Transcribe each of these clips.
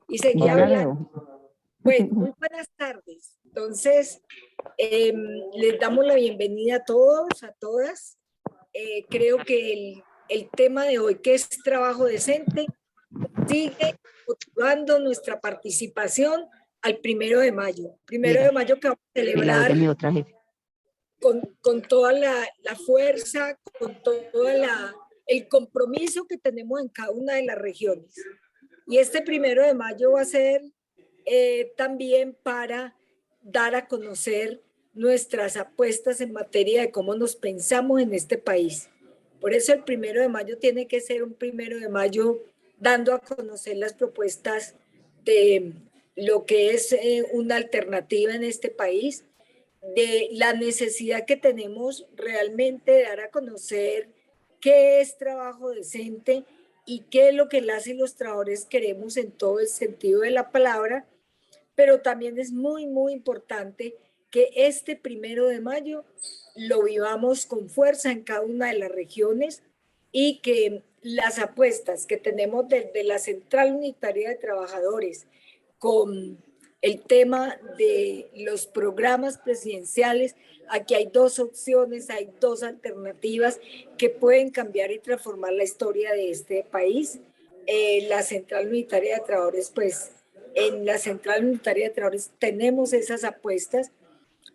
y seguía Ya la hablando. veo. Bueno, muy buenas tardes. Entonces, les damos la bienvenida a todos, a todas. Creo que el tema de hoy, que es trabajo decente, sigue motivando nuestra participación al 1 de mayo. Primero Mira, de mayo que vamos a y la voz de celebrar mi otra jefe. con toda la fuerza, con todo el compromiso que tenemos en cada una de las regiones. Y este 1 de mayo va a ser también para dar a conocer nuestras apuestas en materia de cómo nos pensamos en este país. Por eso el 1 de mayo tiene que ser un 1 de mayo dando a conocer las propuestas de lo que es una alternativa en este país, de la necesidad que tenemos realmente de dar a conocer qué es trabajo decente y qué es lo que las y los trabajadores queremos en todo el sentido de la palabra, pero también es muy, muy importante que este 1 de mayo lo vivamos con fuerza en cada una de las regiones y que las apuestas que tenemos desde la Central Unitaria de Trabajadores con el tema de los programas presidenciales, aquí hay dos opciones, hay dos alternativas que pueden cambiar y transformar la historia de este país. La Central Unitaria de Trabajadores, pues en la Central Unitaria de Trabajadores tenemos esas apuestas,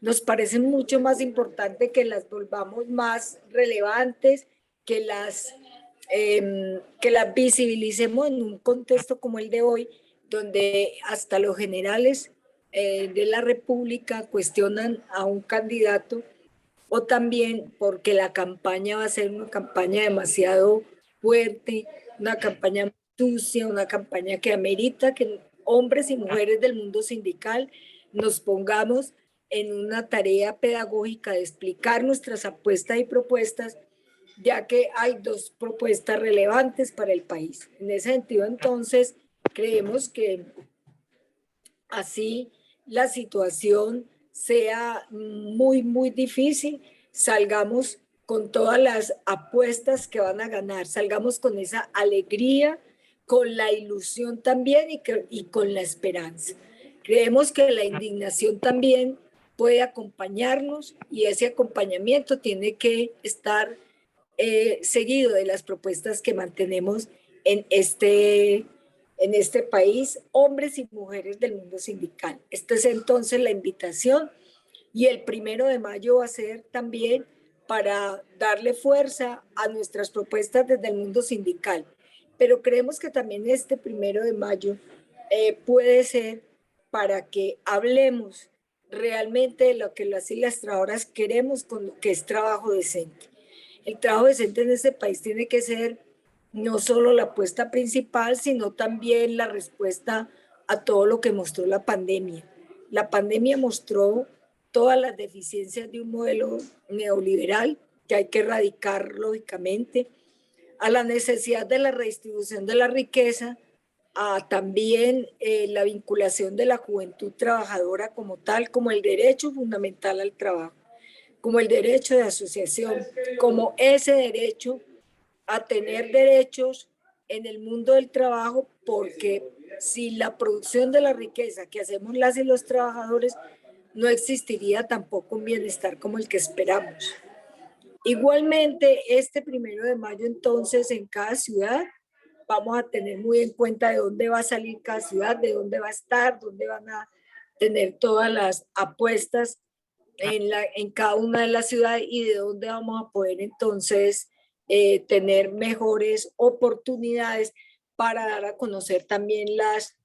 nos parecen mucho más importante que las volvamos más relevantes, que las visibilicemos en un contexto como el de hoy, donde hasta los generales de la República cuestionan a un candidato, o también porque la campaña va a ser una campaña demasiado fuerte, una campaña sucia, una campaña que amerita que hombres y mujeres del mundo sindical nos pongamos en una tarea pedagógica de explicar nuestras apuestas y propuestas, ya que hay dos propuestas relevantes para el país. En ese sentido, entonces, creemos que así la situación sea muy, muy difícil, salgamos con todas las apuestas que van a ganar, salgamos con esa alegría, con la ilusión también y con la esperanza. Creemos que la indignación también puede acompañarnos y ese acompañamiento tiene que estar seguido de las propuestas que mantenemos en este país, hombres y mujeres del mundo sindical. Esta es entonces la invitación y el 1 de mayo va a ser también para darle fuerza a nuestras propuestas desde el mundo sindical. Pero creemos que también este 1 de mayo puede ser para que hablemos realmente de lo que las y las trabajadoras queremos con lo que es trabajo decente. El trabajo decente en este país tiene que ser no solo la apuesta principal, sino también la respuesta a todo lo que mostró la pandemia. La pandemia mostró todas las deficiencias de un modelo neoliberal que hay que erradicar lógicamente, a la necesidad de la redistribución de la riqueza, a también la vinculación de la juventud trabajadora como tal, como el derecho fundamental al trabajo, como el derecho de asociación, como ese derecho a tener derechos en el mundo del trabajo, porque sin la producción de la riqueza que hacemos las y los trabajadores, no existiría tampoco un bienestar como el que esperamos. Igualmente, este 1 de mayo, entonces, en cada ciudad, vamos a tener muy en cuenta de dónde va a salir cada ciudad, de dónde va a estar, dónde van a tener todas las apuestas en cada una de las ciudades y de dónde vamos a poder entonces tener mejores oportunidades para dar a conocer también las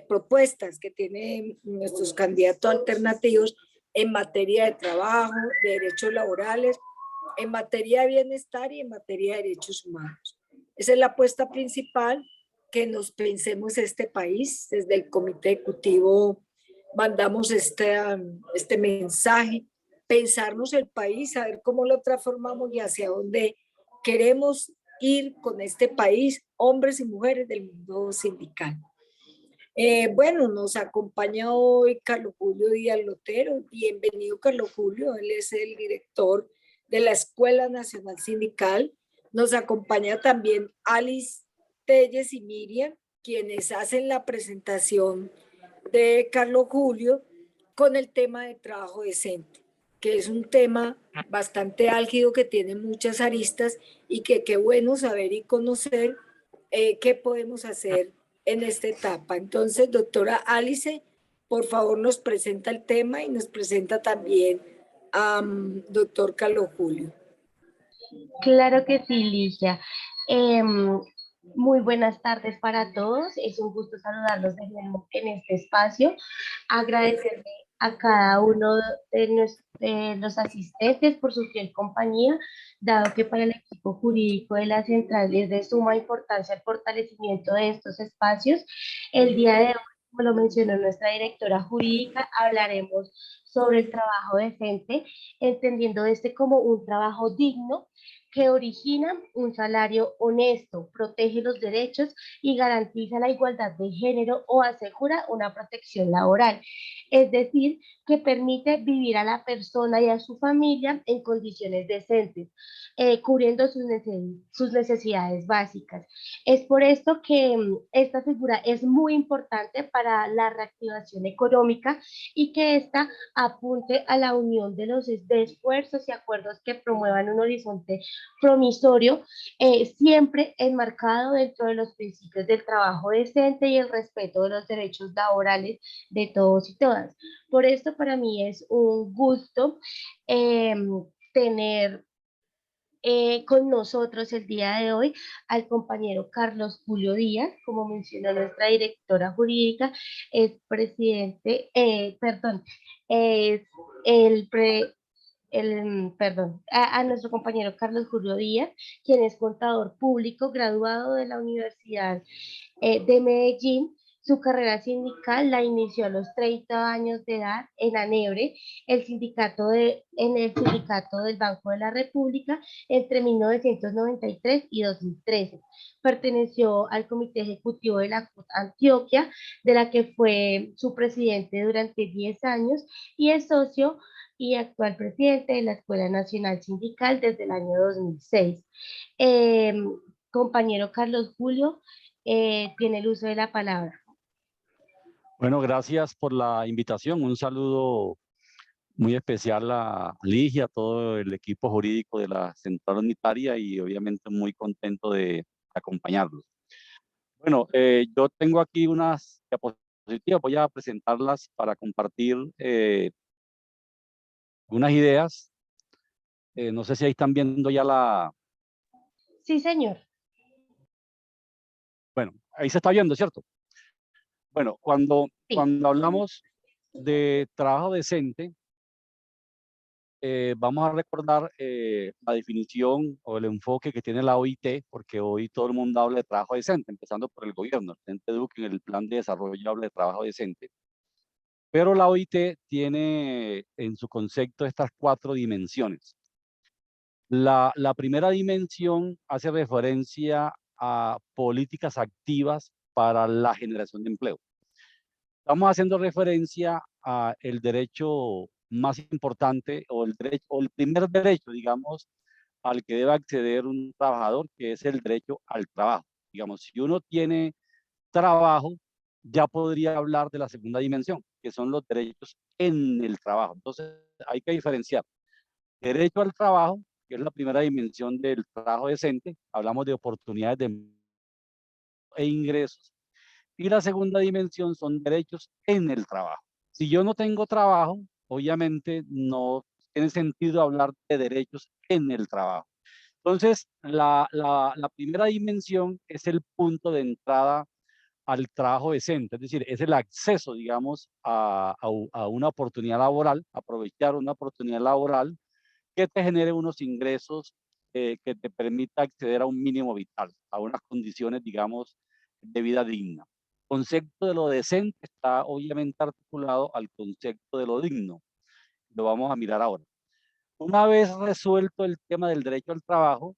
propuestas que tienen nuestros candidatos alternativos en materia de trabajo, de derechos laborales, en materia de bienestar y en materia de derechos humanos. Esa es la apuesta principal, que nos pensemos este país. Desde el Comité Ejecutivo mandamos este mensaje, pensarnos el país, saber cómo lo transformamos y hacia dónde queremos ir con este país, hombres y mujeres del mundo sindical. Bueno, nos acompaña hoy Carlos Julio Díaz Lotero. Bienvenido, Carlos Julio. Él es el director de la Escuela Nacional Sindical. Nos acompaña también Alice Telles y Miriam, quienes hacen la presentación de Carlos Julio con el tema de trabajo decente, que es un tema bastante álgido que tiene muchas aristas y que qué bueno saber y conocer qué podemos hacer en esta etapa. Entonces, doctora Alice, por favor nos presenta el tema y nos presenta también a doctor Carlos Julio. Claro que sí, Ligia. Muy buenas tardes para todos. Es un gusto saludarlos de nuevo en este espacio. Agradecerle a cada uno de los asistentes por su fiel compañía, dado que para el equipo jurídico de la central es de suma importancia el fortalecimiento de estos espacios. El día de hoy, como lo mencionó nuestra directora jurídica, hablaremos sobre el trabajo decente, entendiendo este como un trabajo digno que origina un salario honesto, protege los derechos y garantiza la igualdad de género o asegura una protección laboral. Es decir, que permite vivir a la persona y a su familia en condiciones decentes, cubriendo sus necesidades básicas. Es por esto que esta figura es muy importante para la reactivación económica y que esta apunte a la unión de los de esfuerzos y acuerdos que promuevan un horizonte promisorio, siempre enmarcado dentro de los principios del trabajo decente y el respeto de los derechos laborales de todos y todas. Por esto para mí es un gusto eh, tener con nosotros el día de hoy al compañero Carlos Julio Díaz, como mencionó nuestra directora jurídica, es presidente, perdón, es el a nuestro compañero Carlos Julio Díaz, quien es contador público graduado de la Universidad de Medellín. Su carrera sindical la inició a los 30 años de edad en ANEBRE, en el sindicato del Banco de la República, entre 1993 y 2013. Perteneció al comité ejecutivo de la CUT Antioquia, de la que fue su presidente durante 10 años, y es socio y actual presidente de la Escuela Nacional Sindical desde el año 2006. Eh, Compañero Carlos Julio, tiene el uso de la palabra. Bueno, gracias por la invitación. Un saludo muy especial a Ligia, a todo el equipo jurídico de la Central Unitaria y obviamente muy contento de acompañarlos. Bueno, yo tengo aquí unas diapositivas, voy a presentarlas para compartir unas ideas. No sé si ahí están viendo ya la... Sí, señor. Bueno, ahí se está viendo, ¿cierto? Bueno, cuando Sí. hablamos de trabajo decente, vamos a recordar la definición o el enfoque que tiene la OIT, porque hoy todo el mundo habla de trabajo decente, empezando por el gobierno. El presidente Duque en el plan de desarrollo habla de trabajo decente. Pero la OIT tiene en su concepto estas 4 dimensiones. La primera dimensión hace referencia a políticas activas para la generación de empleo. Estamos haciendo referencia a el derecho más importante o el primer derecho, digamos, al que debe acceder un trabajador, que es el derecho al trabajo. Digamos, si uno tiene trabajo, ya podría hablar de la segunda dimensión, que son los derechos en el trabajo. Entonces, hay que diferenciar derecho al trabajo, que es la primera dimensión del trabajo decente. Hablamos de oportunidades e ingresos. Y la segunda dimensión son derechos en el trabajo. Si yo no tengo trabajo, obviamente no tiene sentido hablar de derechos en el trabajo. Entonces, la primera dimensión es el punto de entrada al trabajo decente, es decir, es el acceso, digamos, a una oportunidad laboral, aprovechar una oportunidad laboral que te genere unos ingresos que te permita acceder a un mínimo vital, a unas condiciones, digamos, de vida digna. El concepto de lo decente está obviamente articulado al concepto de lo digno. Lo vamos a mirar ahora. Una vez resuelto el tema del derecho al trabajo,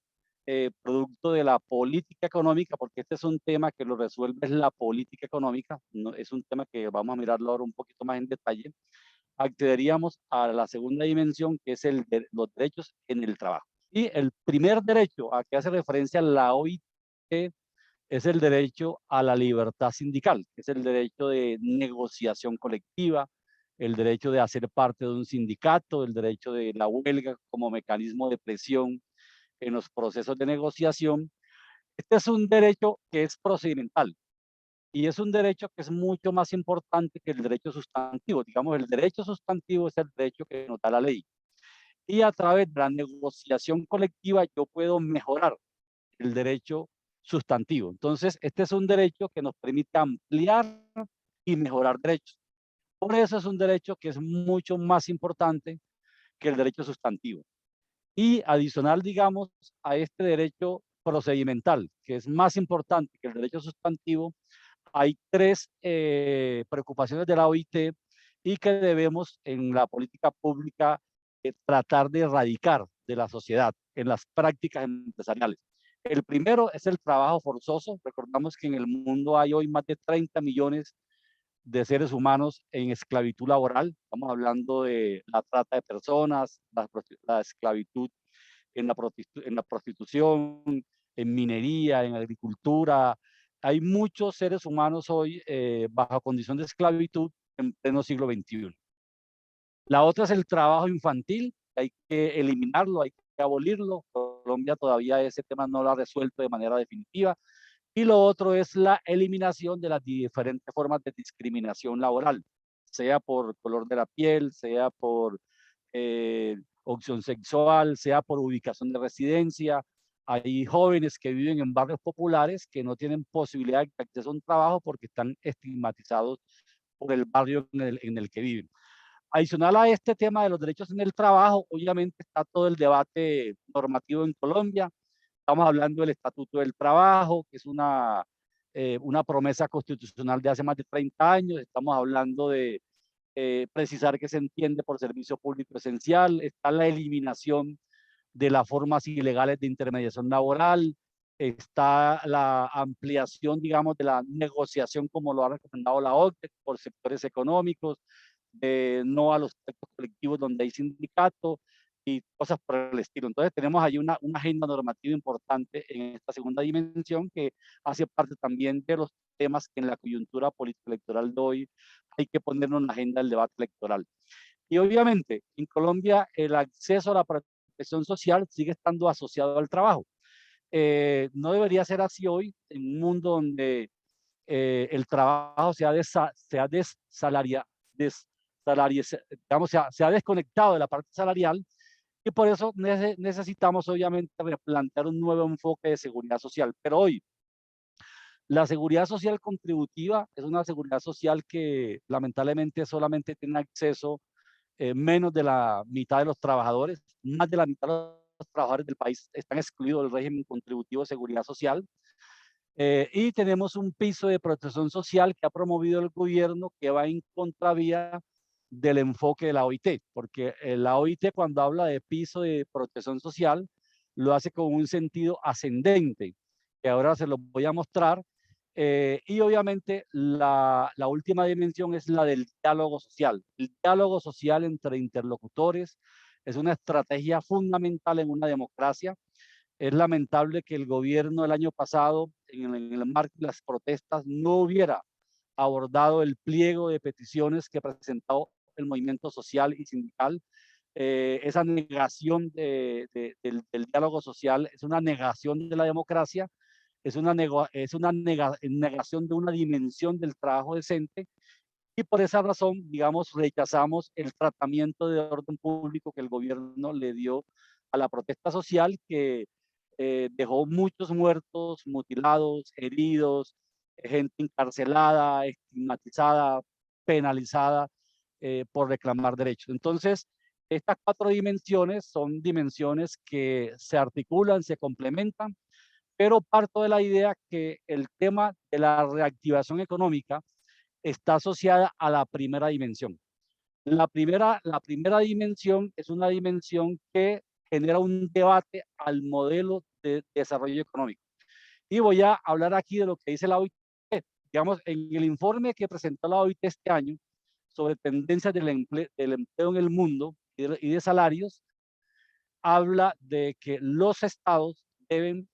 producto de la política económica, porque este es un tema que lo resuelve es la política económica, no, es un tema que vamos a mirarlo ahora un poquito más en detalle, accederíamos a la segunda dimensión, que es los derechos en el trabajo. Y el primer derecho a que hace referencia la OIT es el derecho a la libertad sindical, que es el derecho de negociación colectiva, el derecho de hacer parte de un sindicato, el derecho de la huelga como mecanismo de presión en los procesos de negociación. Este es un derecho que es procedimental y es un derecho que es mucho más importante que el derecho sustantivo. Digamos, el derecho sustantivo es el derecho que nos da la ley. Y a través de la negociación colectiva yo puedo mejorar el derecho sustantivo. Entonces, este es un derecho que nos permite ampliar y mejorar derechos. Por eso es un derecho que es mucho más importante que el derecho sustantivo. Y adicional, digamos, a este derecho procedimental, que es más importante que el derecho sustantivo, hay tres preocupaciones de la OIT y que debemos en la política pública tratar de erradicar de la sociedad en las prácticas empresariales. El primero es el trabajo forzoso. Recordamos que en el mundo hay hoy más de 30 millones de seres humanos en esclavitud laboral. Estamos hablando de la trata de personas, la esclavitud en la prostitución, en minería, en agricultura. Hay muchos seres humanos hoy bajo condición de esclavitud en pleno siglo XXI. La otra es el trabajo infantil, hay que eliminarlo, hay que abolirlo. Colombia todavía ese tema no lo ha resuelto de manera definitiva. Y lo otro es la eliminación de las diferentes formas de discriminación laboral, sea por color de la piel, sea por opción sexual, sea por ubicación de residencia. Hay jóvenes que viven en barrios populares que no tienen posibilidad de acceso a un trabajo porque están estigmatizados por el barrio en el que viven. Adicional a este tema de los derechos en el trabajo, obviamente está todo el debate normativo en Colombia. Estamos hablando del Estatuto del Trabajo, que es una promesa constitucional de hace más de 30 años. Estamos hablando de precisar qué se entiende por servicio público esencial. Está la eliminación de las formas ilegales de intermediación laboral. Está la ampliación, digamos, de la negociación, como lo ha recomendado la OCDE, por sectores económicos, no a los textos colectivos donde hay sindicato y cosas por el estilo. Entonces tenemos ahí una agenda normativa importante en esta segunda dimensión que hace parte también de los temas que en la coyuntura política electoral de hoy hay que ponernos en la agenda del debate electoral. Y obviamente en Colombia el acceso a la protección social sigue estando asociado al trabajo. No debería ser así hoy en un mundo donde el trabajo digamos, se ha desconectado de la parte salarial y por eso necesitamos obviamente replantear un nuevo enfoque de seguridad social. Pero hoy, la seguridad social contributiva es una seguridad social que lamentablemente solamente tiene acceso menos de la mitad de los trabajadores, más de la mitad de los trabajadores del país están excluidos del régimen contributivo de seguridad social. Y tenemos un piso de protección social que ha promovido el gobierno que va en contravía del enfoque de la OIT, porque la OIT cuando habla de piso de protección social lo hace con un sentido ascendente, que ahora se lo voy a mostrar. Y obviamente la última dimensión es la del diálogo social. El diálogo social entre interlocutores es una estrategia fundamental en una democracia. Es lamentable que el gobierno el año pasado, en el marco de las protestas, no hubiera abordado el pliego de peticiones que presentó el movimiento social y sindical. Esa negación del diálogo social es una negación de la democracia, es una negación de una dimensión del trabajo decente y por esa razón, digamos, rechazamos el tratamiento de orden público que el gobierno le dio a la protesta social que dejó muchos muertos, mutilados, heridos, gente encarcelada, estigmatizada, penalizada por reclamar derechos. Entonces, estas cuatro dimensiones son dimensiones que se articulan, se complementan, pero parto de la idea que el tema de la reactivación económica está asociada a la primera dimensión. La primera dimensión es una dimensión que genera un debate al modelo de desarrollo económico. Y voy a hablar aquí de lo que dice la OIT. Digamos, en el informe que presentó la OIT este año sobre tendencias del empleo en el mundo y de salarios, habla de que los estados deben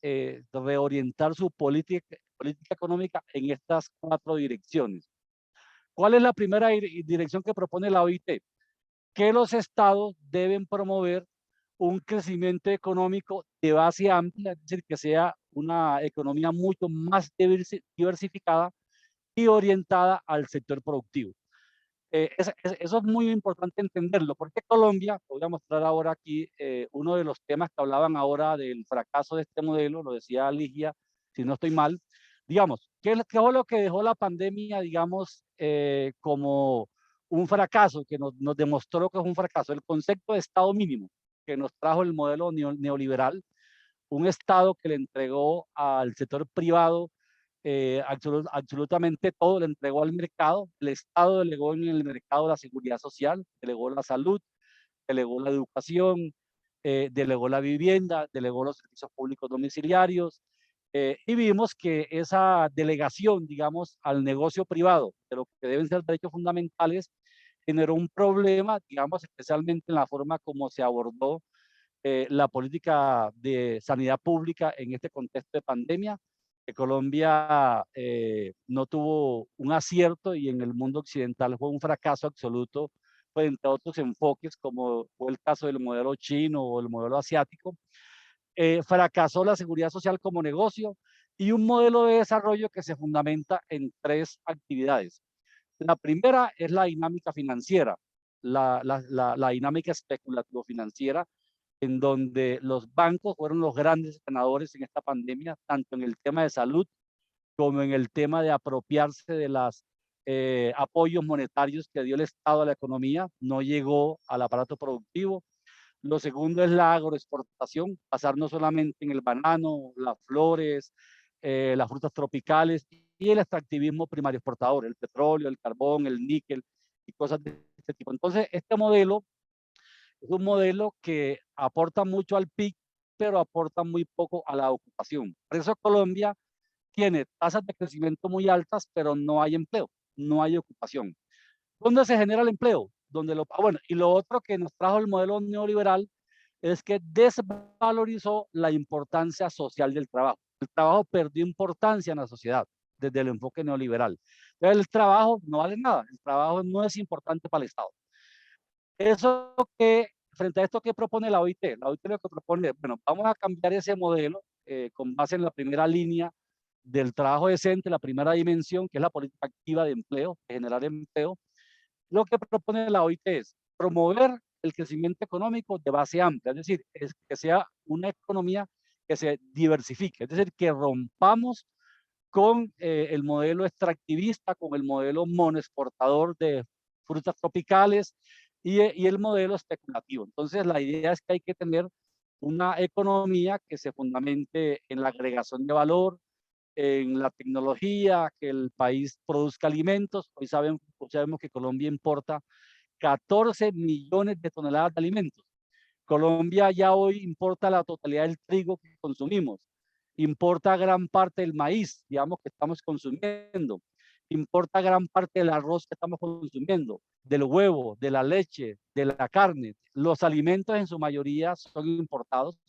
reorientar su política política económica en estas 4 direcciones. ¿Cuál es la primera dirección que propone la OIT? Que los estados deben promover un crecimiento económico de base amplia, es decir, que sea una economía mucho más diversificada y orientada al sector productivo. Eso es muy importante entenderlo, porque Colombia, voy a mostrar ahora aquí uno de los temas que hablaban ahora del fracaso de este modelo, lo decía Ligia, si no estoy mal, digamos, ¿qué fue lo que dejó la pandemia, digamos, como un fracaso, que nos demostró que es un fracaso? El concepto de Estado mínimo que nos trajo el modelo neoliberal, un Estado que le entregó al sector privado absolutamente todo, le entregó al mercado. El Estado delegó en el mercado la seguridad social, delegó la salud, delegó la educación, delegó la vivienda, delegó los servicios públicos domiciliarios, y vimos que esa delegación, digamos, al negocio privado, de lo que deben ser derechos fundamentales, generó un problema, digamos, especialmente en la forma como se abordó la política de sanidad pública en este contexto de pandemia, que Colombia no tuvo un acierto y en el mundo occidental fue un fracaso absoluto, pues entre otros enfoques, como fue el caso del modelo chino o el modelo asiático. Fracasó la seguridad social como negocio y un modelo de desarrollo que se fundamenta en 3 actividades. La primera es la dinámica financiera, la dinámica especulativo-financiera, en donde los bancos fueron los grandes ganadores en esta pandemia, tanto en el tema de salud como en el tema de apropiarse de los apoyos monetarios que dio el Estado a la economía, no llegó al aparato productivo. Lo segundo es la agroexportación, pasar no solamente en el banano, las flores, las frutas tropicales y el extractivismo primario exportador, el petróleo, el carbón, el níquel y cosas de este tipo. Entonces, este modelo es un modelo que aporta mucho al PIB, pero aporta muy poco a la ocupación. Por eso Colombia tiene tasas de crecimiento muy altas, pero no hay empleo, no hay ocupación. ¿Dónde se genera el empleo? Bueno, y lo otro que nos trajo el modelo neoliberal es que desvalorizó la importancia social del trabajo. El trabajo perdió importancia en la sociedad desde el enfoque neoliberal. Entonces, el trabajo no vale nada, el trabajo no es importante para el Estado. Eso que, frente a esto, ¿qué propone la OIT? La OIT lo que propone, bueno, vamos a cambiar ese modelo con base en la primera línea del trabajo decente, la primera dimensión, que es la política activa de empleo, de generar empleo. Lo que propone la OIT es promover el crecimiento económico de base amplia, es decir, es que sea una economía que se diversifique, es decir, que rompamos con el modelo extractivista, con el modelo monoexportador de frutas tropicales y el modelo especulativo. Entonces, la idea es que hay que tener una economía que se fundamente en la agregación de valor, en la tecnología, que el país produzca alimentos. Hoy sabemos que Colombia importa 14 millones de toneladas de alimentos. Colombia ya hoy importa la totalidad del trigo que consumimos, importa gran parte del maíz, digamos, que estamos consumiendo, importa gran parte del arroz que estamos consumiendo, del huevo, de la leche, de la carne. Los alimentos en su mayoría son importados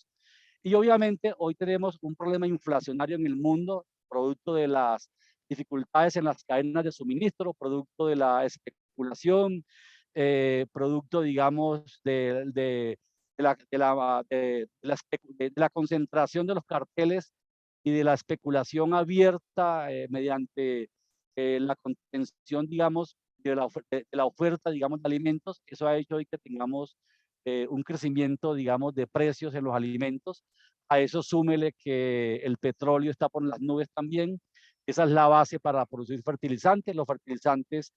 y obviamente hoy tenemos un problema inflacionario en el mundo, producto de las dificultades en las cadenas de suministro, producto de la especulación, producto, digamos, de la concentración de los carteles y de la especulación abierta mediante la contención, digamos, de la oferta, digamos, de alimentos. Eso ha hecho hoy que tengamos un crecimiento, digamos, de precios en los alimentos. A eso súmele que el petróleo está por las nubes también. Esa es la base para producir fertilizantes. Los fertilizantes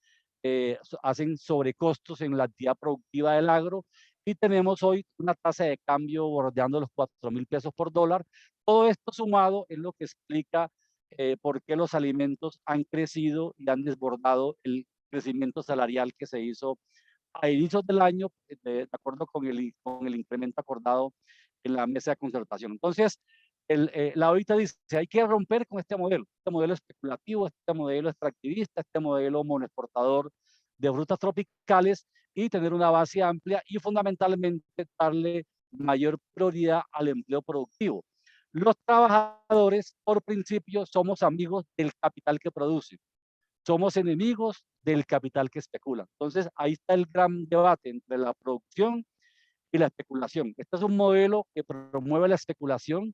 hacen sobrecostos en la actividad productiva del agro y tenemos hoy una tasa de cambio bordeando los 4.000 pesos por dólar. Todo esto sumado es lo que explica por qué los alimentos han crecido y han desbordado el crecimiento salarial que se hizo a inicios del año, de acuerdo con el incremento acordado en la mesa de concertación. Entonces, la OIT dice, hay que romper con este modelo especulativo, este modelo extractivista, este modelo monoexportador de frutas tropicales y tener una base amplia y fundamentalmente darle mayor prioridad al empleo productivo. Los trabajadores, por principio, somos amigos del capital que produce. Somos enemigos del capital que especula. Entonces, ahí está el gran debate entre la producción y la especulación. Este es un modelo que promueve la especulación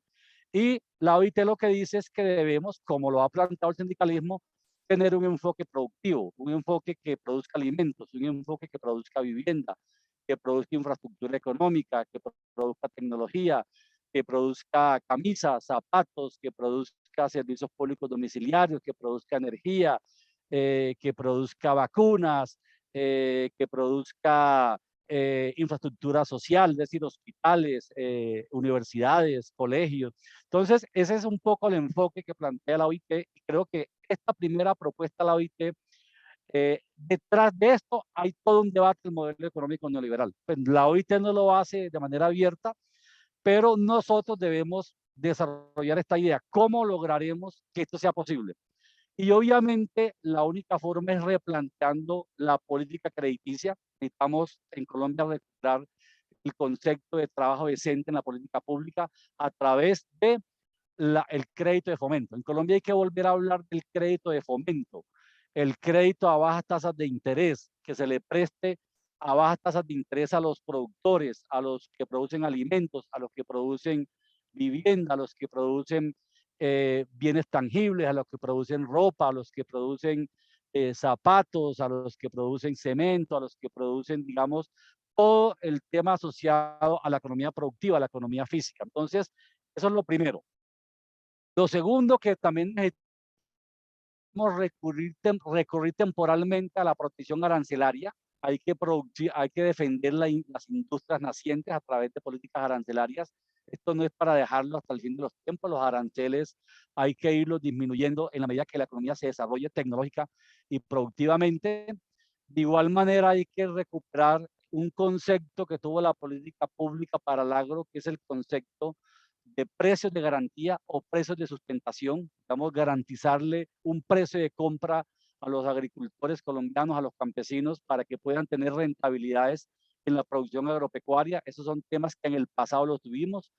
y la OIT lo que dice es que debemos, como lo ha planteado el sindicalismo, tener un enfoque productivo, un enfoque que produzca alimentos, un enfoque que produzca vivienda, que produzca infraestructura económica, que produzca tecnología, que produzca camisas, zapatos, que produzca servicios públicos domiciliarios, que produzca energía, que produzca vacunas, que produzca infraestructura social, es decir, hospitales, universidades, colegios. Entonces, ese es un poco el enfoque que plantea la OIT y creo que esta primera propuesta de la OIT, detrás de esto hay todo un debate del modelo económico neoliberal. Pues la OIT no lo hace de manera abierta, pero nosotros debemos desarrollar esta idea. ¿Cómo lograremos que esto sea posible? Y obviamente la única forma es replanteando la política crediticia. Necesitamos en Colombia recuperar el concepto de trabajo decente en la política pública a través de el crédito de fomento. En Colombia hay que volver a hablar del crédito de fomento, el crédito a bajas tasas de interés, que se le preste a bajas tasas de interés a los productores, a los que producen alimentos, a los que producen vivienda, a los que producen bienes tangibles, a los que producen ropa, a los que producen zapatos, a los que producen cemento, a los que producen, digamos, todo el tema asociado a la economía productiva, a la economía física. Entonces, eso es lo primero. Lo segundo que también necesitamos recurrir temporalmente a la protección arancelaria. Hay que, hay que defender las industrias nacientes a través de políticas arancelarias. Esto no es para dejarlo hasta el fin de los tiempos. Los aranceles hay que irlos disminuyendo en la medida que la economía se desarrolle tecnológica y productivamente. De igual manera hay que recuperar un concepto que tuvo la política pública para el agro, que es el concepto de precios de garantía o precios de sustentación. Vamos a garantizarle un precio de compra a los agricultores colombianos, a los campesinos, para que puedan tener rentabilidades en la producción agropecuaria. Esos son temas que en el pasado los tuvimos.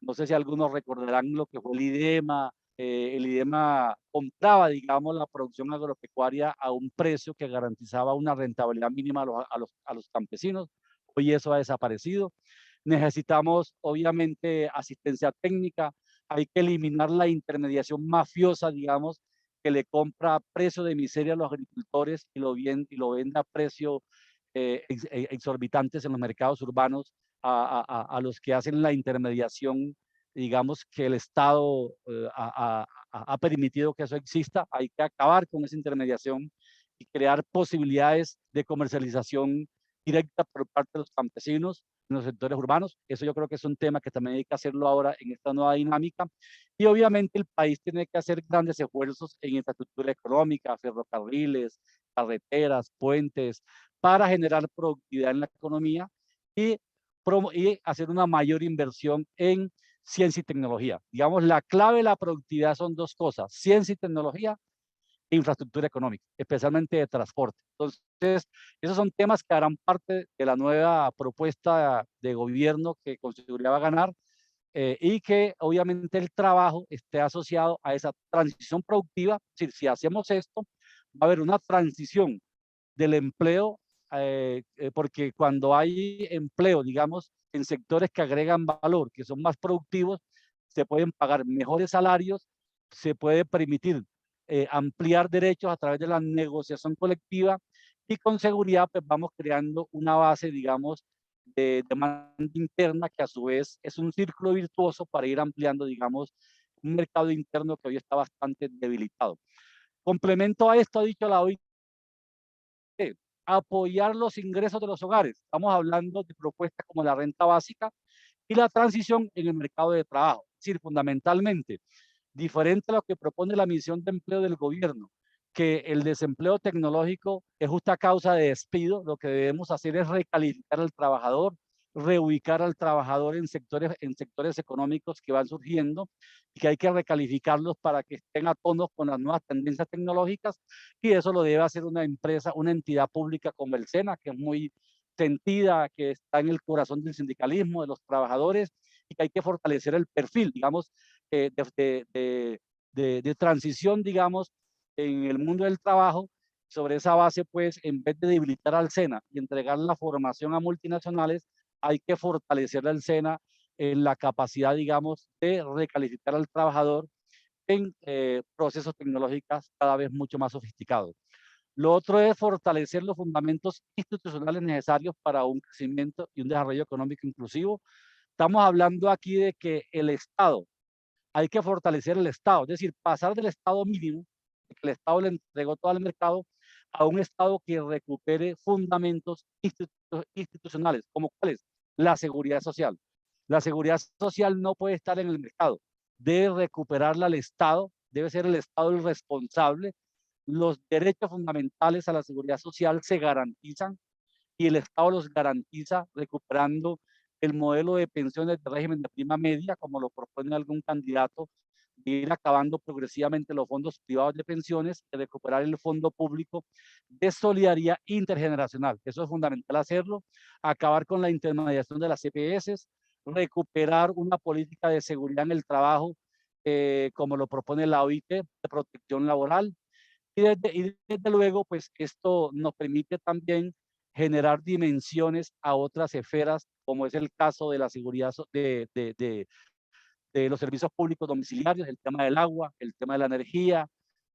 No sé si algunos recordarán lo que fue el IDEMA. El IDEMA compraba, digamos, la producción agropecuaria a un precio que garantizaba una rentabilidad mínima a los campesinos. Hoy eso ha desaparecido. Necesitamos, obviamente, asistencia técnica. Hay que eliminar la intermediación mafiosa, digamos, que le compra a precio de miseria a los agricultores y lo vende a precio exorbitantes en los mercados urbanos a los que hacen la intermediación, digamos, que el Estado ha permitido que eso exista. Hay que acabar con esa intermediación y crear posibilidades de comercialización directa por parte de los campesinos en los sectores urbanos. Eso yo creo que es un tema que también hay que hacerlo ahora en esta nueva dinámica. Y obviamente el país tiene que hacer grandes esfuerzos en infraestructura económica, ferrocarriles, carreteras, puentes, para generar productividad en la economía y, y hacer una mayor inversión en ciencia y tecnología. Digamos, la clave de la productividad son dos cosas: ciencia y tecnología e infraestructura económica, especialmente de transporte. Entonces, esos son temas que harán parte de la nueva propuesta de gobierno que con seguridad va a ganar, y que obviamente el trabajo esté asociado a esa transición productiva. Es decir, si hacemos esto, va a haber una transición del empleo, porque cuando hay empleo, digamos, en sectores que agregan valor, que son más productivos, se pueden pagar mejores salarios, se puede permitir ampliar derechos a través de la negociación colectiva y con seguridad pues vamos creando una base, digamos, de demanda interna que a su vez es un círculo virtuoso para ir ampliando, digamos, un mercado interno que hoy está bastante debilitado. Complemento a esto, ha dicho la OIT, apoyar los ingresos de los hogares. Estamos hablando de propuestas como la renta básica y la transición en el mercado de trabajo. Es decir, fundamentalmente, diferente a lo que propone la misión de empleo del gobierno, que el desempleo tecnológico es justa causa de despido, lo que debemos hacer es recalificar al trabajador, reubicar al trabajador en sectores económicos que van surgiendo y que hay que recalificarlos para que estén a tono con las nuevas tendencias tecnológicas, y eso lo debe hacer una empresa, una entidad pública como el SENA, que es muy sentida, que está en el corazón del sindicalismo, de los trabajadores, y que hay que fortalecer el perfil. Digamos, de transición, digamos, en el mundo del trabajo. Sobre esa base, pues, en vez de debilitar al SENA y entregar la formación a multinacionales, hay que fortalecer al SENA en la capacidad, digamos, de recalificar al trabajador en procesos tecnológicos cada vez mucho más sofisticados. Lo otro es fortalecer los fundamentos institucionales necesarios para un crecimiento y un desarrollo económico inclusivo. Estamos hablando aquí de que el Estado, hay que fortalecer el Estado, es decir, pasar del Estado mínimo, que el Estado le entregó todo al mercado, a un Estado que recupere fundamentos institucionales, como cuáles, la seguridad social. La seguridad social no puede estar en el mercado, debe recuperarla al Estado, debe ser el Estado el responsable. Los derechos fundamentales a la seguridad social se garantizan y el Estado los garantiza recuperando el modelo de pensiones de régimen de prima media, como lo propone algún candidato, de ir acabando progresivamente los fondos privados de pensiones, de recuperar el fondo público de solidaridad intergeneracional. Eso es fundamental hacerlo, acabar con la intermediación de las CPS, recuperar una política de seguridad en el trabajo, como lo propone la OIT, de protección laboral. Y desde luego, pues esto nos permite también generar dimensiones a otras esferas, como es el caso de la seguridad de los servicios públicos domiciliarios, el tema del agua, el tema de la energía,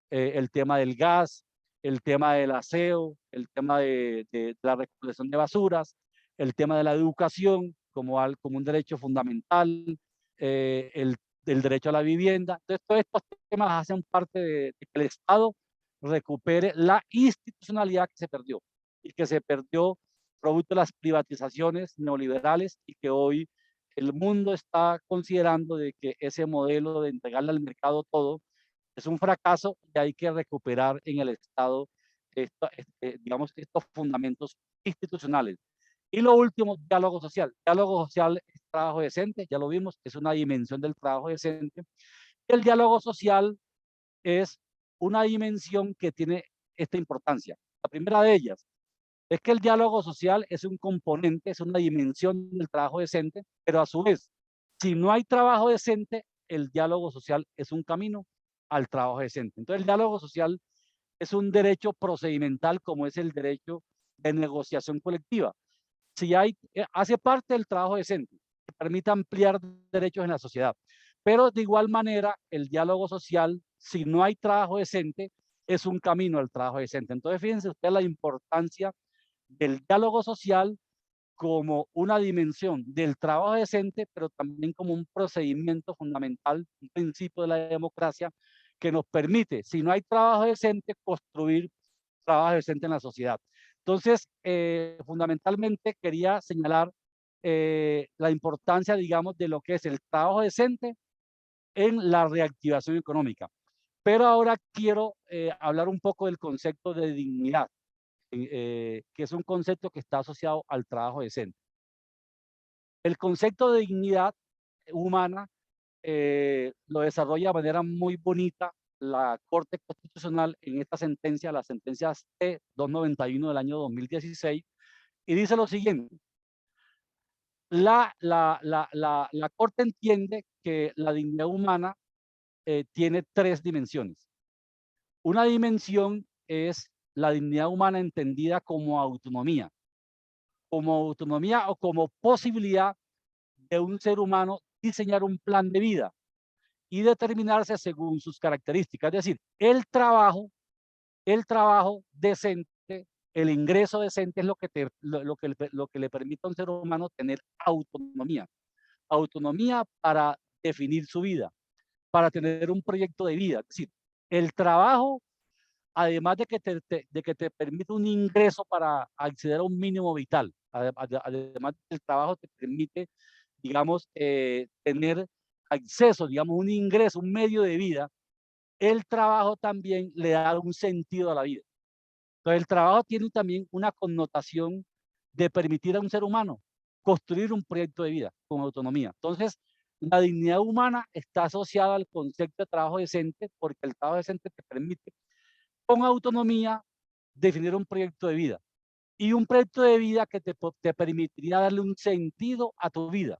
el tema del gas, el tema del aseo, el tema de la recolección de basuras, el tema de la educación como un derecho fundamental, el derecho a la vivienda. Entonces, todos estos temas hacen parte de que el Estado recupere la institucionalidad que se perdió y que se perdió producto de las privatizaciones neoliberales y que hoy el mundo está considerando de que ese modelo de entregarle al mercado todo es un fracaso y hay que recuperar en el Estado digamos, estos fundamentos institucionales. Y lo último, diálogo social. Diálogo social es trabajo decente, ya lo vimos, es una dimensión del trabajo decente. El diálogo social es una dimensión que tiene esta importancia. La primera de ellas es que el diálogo social es un componente, es una dimensión del trabajo decente, pero a su vez, si no hay trabajo decente, el diálogo social es un camino al trabajo decente. Entonces, el diálogo social es un derecho procedimental como es el derecho de negociación colectiva. Si hay, hace parte del trabajo decente, que permite ampliar derechos en la sociedad. Pero de igual manera, el diálogo social, si no hay trabajo decente, es un camino al trabajo decente. Entonces, fíjense ustedes la importancia del diálogo social como una dimensión del trabajo decente, pero también como un procedimiento fundamental, un principio de la democracia que nos permite, si no hay trabajo decente, construir trabajo decente en la sociedad. Entonces, fundamentalmente quería señalar la importancia, digamos, de lo que es el trabajo decente en la reactivación económica. Pero ahora quiero hablar un poco del concepto de dignidad, que es un concepto que está asociado al trabajo decente. El concepto de dignidad humana lo desarrolla de manera muy bonita la Corte Constitucional en esta sentencia, la sentencia C-291 del año 2016, y dice lo siguiente. La Corte entiende que la dignidad humana tiene tres dimensiones. Una dimensión es la dignidad humana entendida como autonomía o como posibilidad de un ser humano diseñar un plan de vida y determinarse según sus características. Es decir, el trabajo decente, el ingreso decente es lo que le permite a un ser humano tener autonomía. Autonomía para definir su vida, para tener un proyecto de vida. Es decir, el trabajo, además de que te permite un ingreso para acceder a un mínimo vital, además el trabajo te permite, digamos, tener acceso, digamos, un ingreso, un medio de vida, el trabajo también le da un sentido a la vida. Entonces, el trabajo tiene también una connotación de permitir a un ser humano construir un proyecto de vida con autonomía. Entonces, la dignidad humana está asociada al concepto de trabajo decente porque el trabajo decente te permite con autonomía definir un proyecto de vida y un proyecto de vida que te permitiría darle un sentido a tu vida.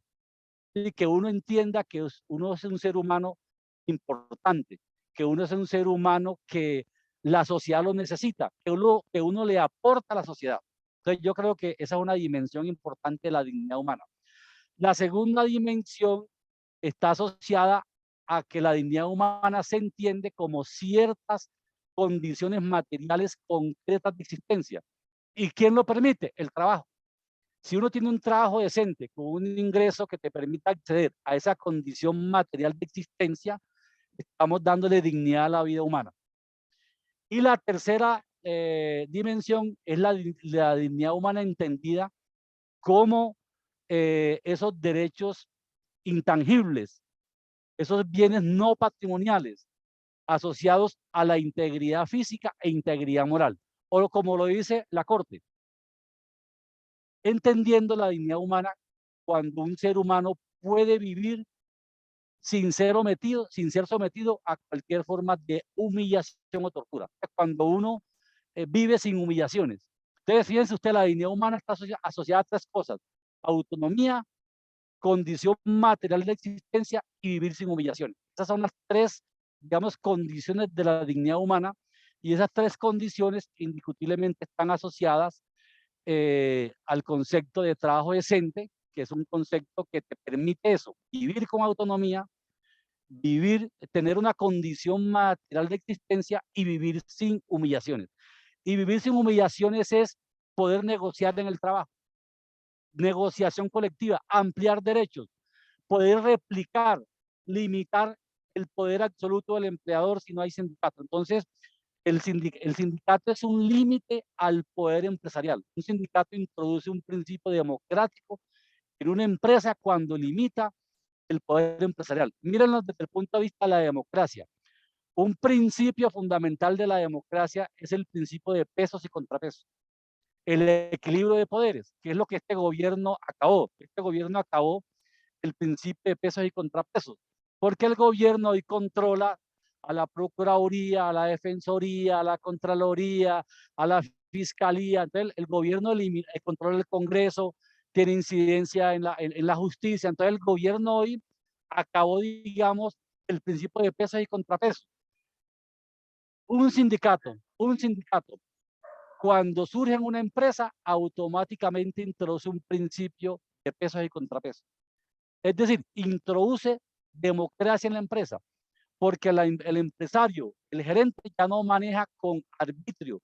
y que uno entienda que uno es un ser humano importante, que uno es un ser humano que la sociedad lo necesita, que uno le aporta a la sociedad. Entonces yo creo que esa es una dimensión importante de la dignidad humana. La segunda dimensión está asociada a que la dignidad humana se entiende como ciertas condiciones materiales concretas de existencia. ¿Y quién lo permite? El trabajo. Si uno tiene un trabajo decente, con un ingreso que te permita acceder a esa condición material de existencia, estamos dándole dignidad a la vida humana. Y la tercera dimensión es la dignidad humana entendida como esos derechos intangibles, esos bienes no patrimoniales asociados a la integridad física e integridad moral, o como lo dice la Corte, entendiendo la dignidad humana cuando un ser humano puede vivir sin ser sometido a cualquier forma de humillación o tortura. Cuando uno vive sin humillaciones. Entonces, fíjense usted, la dignidad humana está asociada a tres cosas: autonomía, condición material de existencia y vivir sin humillaciones. Esas son las tres, digamos, condiciones de la dignidad humana, y esas tres condiciones indiscutiblemente están asociadas al concepto de trabajo decente, que es un concepto que te permite eso, vivir con autonomía, tener una condición material de existencia y vivir sin humillaciones. Y vivir sin humillaciones es poder negociar en el trabajo, negociación colectiva, ampliar derechos, poder replicar, limitar el poder absoluto del empleador si no hay sindicato. Entonces, el sindicato es un límite al poder empresarial. Un sindicato introduce un principio democrático en una empresa cuando limita el poder empresarial. Mírenlo desde el punto de vista de la democracia. Un principio fundamental de la democracia es el principio de pesos y contrapesos. El equilibrio de poderes, que es lo que este gobierno acabó. Este gobierno acabó el principio de pesos y contrapesos, porque el gobierno hoy controla a la Procuraduría, a la Defensoría, a la Contraloría, a la Fiscalía. Entonces, el gobierno controla el Congreso, tiene incidencia en la justicia. Entonces, el gobierno hoy acabó, digamos, el principio de pesos y contrapesos. Un sindicato, cuando surge en una empresa, automáticamente introduce un principio de pesos y contrapesos. Es decir, introduce democracia en la empresa, porque el empresario, el gerente, ya no maneja con arbitrio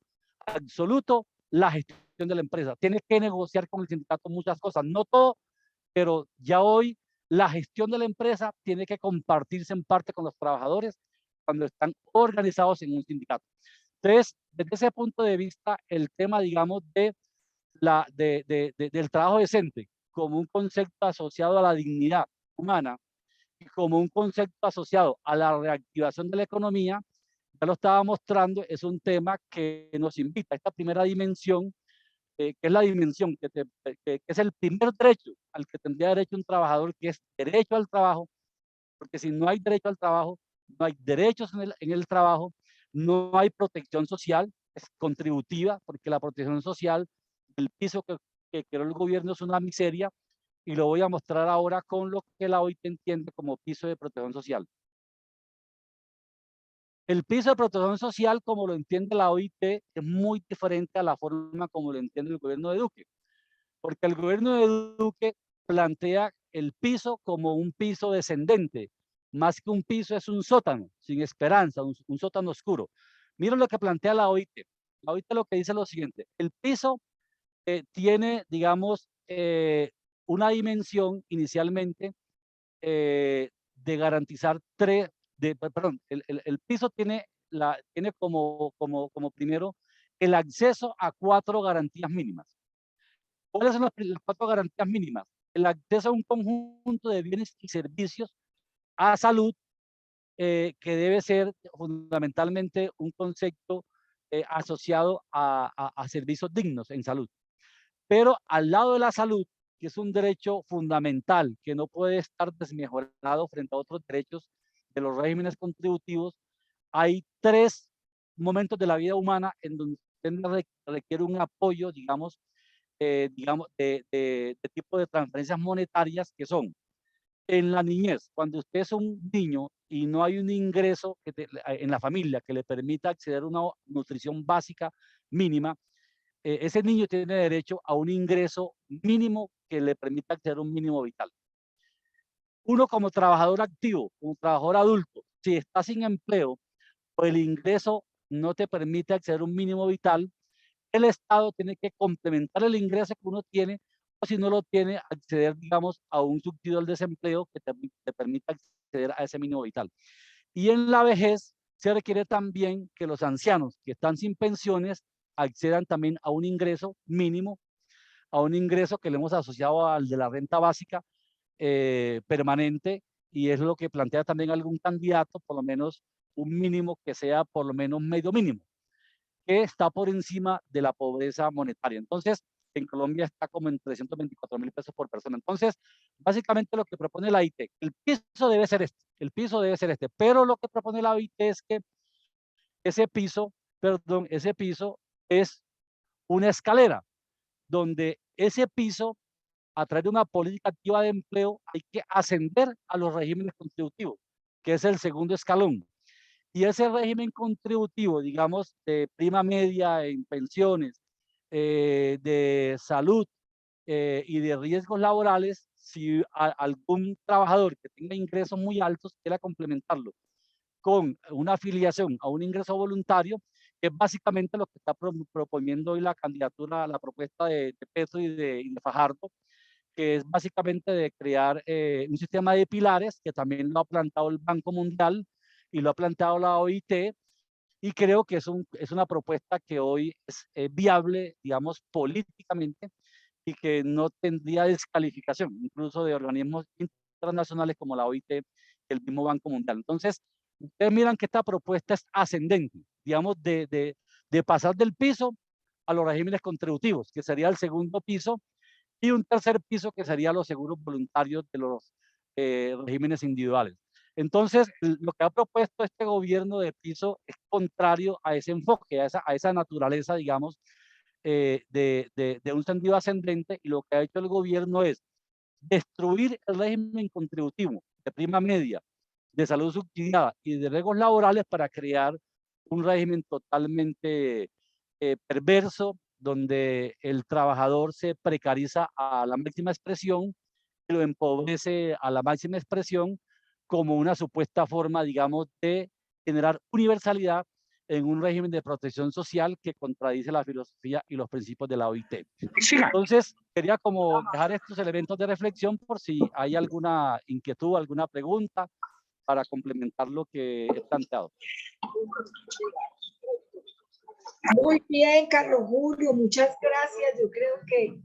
absoluto la gestión de la empresa. Tiene que negociar con el sindicato muchas cosas, no todo, pero ya hoy la gestión de la empresa tiene que compartirse en parte con los trabajadores cuando están organizados en un sindicato. Entonces, desde ese punto de vista, el tema, digamos, del trabajo decente como un concepto asociado a la dignidad humana y como un concepto asociado a la reactivación de la economía, ya lo estaba mostrando, es un tema que nos invita a esta primera dimensión, que es la dimensión que es el primer derecho al que tendría derecho un trabajador, que es derecho al trabajo, porque si no hay derecho al trabajo, no hay derechos en el trabajo, no hay protección social, es contributiva, porque la protección social, el piso que creó el gobierno es una miseria, y lo voy a mostrar ahora con lo que la OIT entiende como piso de protección social. El piso de protección social, como lo entiende la OIT, es muy diferente a la forma como lo entiende el gobierno de Duque, porque el gobierno de Duque plantea el piso como un piso descendente, más que un piso es un sótano, sin esperanza, un sótano oscuro. Miren lo que plantea la OIT. La OIT lo que dice es lo siguiente: el piso tiene, digamos, una dimensión inicialmente de garantizar perdón, el piso tiene, como primero el acceso a 4 garantías mínimas. ¿Cuáles son las 4 garantías mínimas? El acceso a un conjunto de bienes y servicios a salud, que debe ser fundamentalmente un concepto asociado a servicios dignos en salud. Pero al lado de la salud, que es un derecho fundamental que no puede estar desmejorado frente a otros derechos de los regímenes contributivos, hay 3 momentos de la vida humana en donde usted requiere un apoyo, digamos, de tipo de transferencias monetarias, que son en la niñez, cuando usted es un niño y no hay un ingreso en la familia que le permita acceder a una nutrición básica mínima, ese niño tiene derecho a un ingreso mínimo que le permita acceder a un mínimo vital. Uno como trabajador activo, como trabajador adulto, si está sin empleo o el ingreso no te permite acceder a un mínimo vital, el Estado tiene que complementar el ingreso que uno tiene, o si no lo tiene, acceder, digamos, a un subsidio al desempleo que te permita acceder a ese mínimo vital. Y en la vejez se requiere también que los ancianos que están sin pensiones accedan también a un ingreso mínimo, a un ingreso que le hemos asociado al de la renta básica permanente, y es lo que plantea también algún candidato, por lo menos un mínimo que sea por lo menos medio mínimo, que está por encima de la pobreza monetaria. Entonces, en Colombia está como en 324.000 pesos por persona. Entonces, básicamente lo que propone la OIT, el piso debe ser este, el piso debe ser este, pero lo que propone la OIT es que ese piso, perdón, ese piso es una escalera, donde ese piso, a través de una política activa de empleo, hay que ascender a los regímenes contributivos, que es el segundo escalón. Y ese régimen contributivo, digamos, de prima media en pensiones, de salud y de riesgos laborales, si algún trabajador que tenga ingresos muy altos quiera complementarlo con una afiliación a un ingreso voluntario, que es básicamente lo que está proponiendo hoy la candidatura, la propuesta de Petro y de Fajardo, que es básicamente de crear un sistema de pilares, que también lo ha planteado el Banco Mundial y lo ha planteado la OIT, y creo que es una propuesta que hoy es viable, digamos, políticamente, y que no tendría descalificación, incluso de organismos internacionales como la OIT, el mismo Banco Mundial. Entonces, ustedes miran que esta propuesta es ascendente, digamos, de pasar del piso a los regímenes contributivos, que sería el segundo piso, y un tercer piso que sería los seguros voluntarios de los regímenes individuales. Entonces, lo que ha propuesto este gobierno de piso es contrario a ese enfoque, a esa naturaleza, digamos, de un sentido ascendente, y lo que ha hecho el gobierno es destruir el régimen contributivo de prima media, de salud subsidiada y de riesgos laborales para crear un régimen totalmente perverso, donde el trabajador se precariza a la máxima expresión y lo empobrece a la máxima expresión como una supuesta forma, digamos, de generar universalidad en un régimen de protección social que contradice la filosofía y los principios de la OIT. Entonces, quería como dejar estos elementos de reflexión por si hay alguna inquietud, alguna pregunta para complementar lo que he planteado. Muy bien, Carlos Julio, muchas gracias. Yo creo que